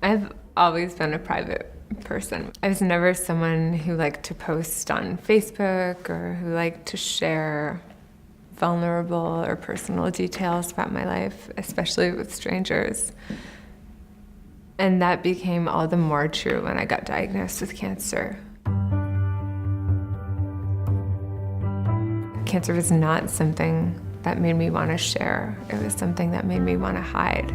I've always been a private person. I was never someone who liked to post on Facebook or who liked to share vulnerable or personal details about my life, especially with strangers. And that became all the more true when I got diagnosed with cancer. Cancer was not something that made me want to share. It was something that made me want to hide.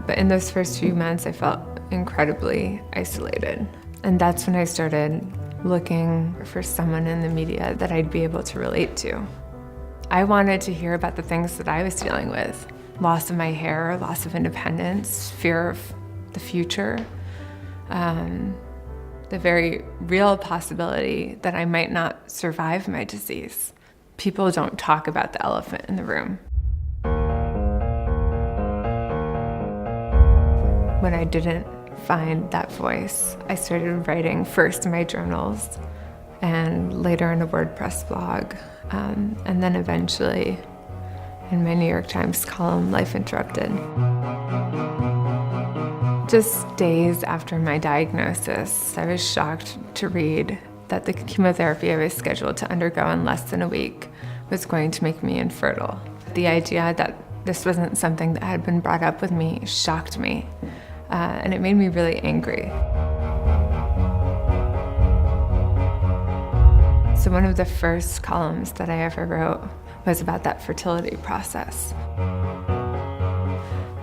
But in those first few months, I felt incredibly isolated. And that's when I started looking for someone in the media that I'd be able to relate to. I wanted to hear about the things that I was dealing with. Loss of my hair, loss of independence, fear of the future, the very real possibility that I might not survive my disease. People don't talk about the elephant in the room. When I didn't find that voice, I started writing first in my journals and later in a WordPress blog, and then eventually in my New York Times column, Life Interrupted. Just days after my diagnosis, I was shocked to read that the chemotherapy I was scheduled to undergo in less than a week was going to make me infertile. The idea that this wasn't something that had been brought up with me shocked me, and it made me really angry. So one of the first columns that I ever wrote was about that fertility process.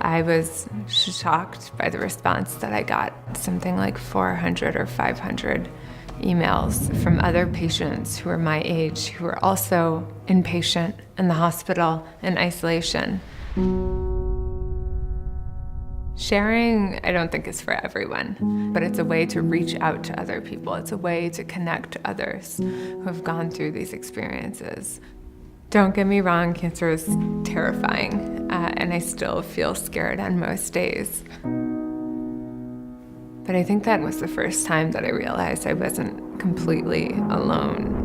I was shocked by the response that I got, something like 400 or 500 emails from other patients who were my age, who were also inpatient in the hospital in isolation. Sharing, I don't think, is for everyone, but it's a way to reach out to other people. It's a way to connect to others who have gone through these experiences. Don't get me wrong, cancer is terrifying, and I still feel scared on most days. But I think that was the first time that I realized I wasn't completely alone.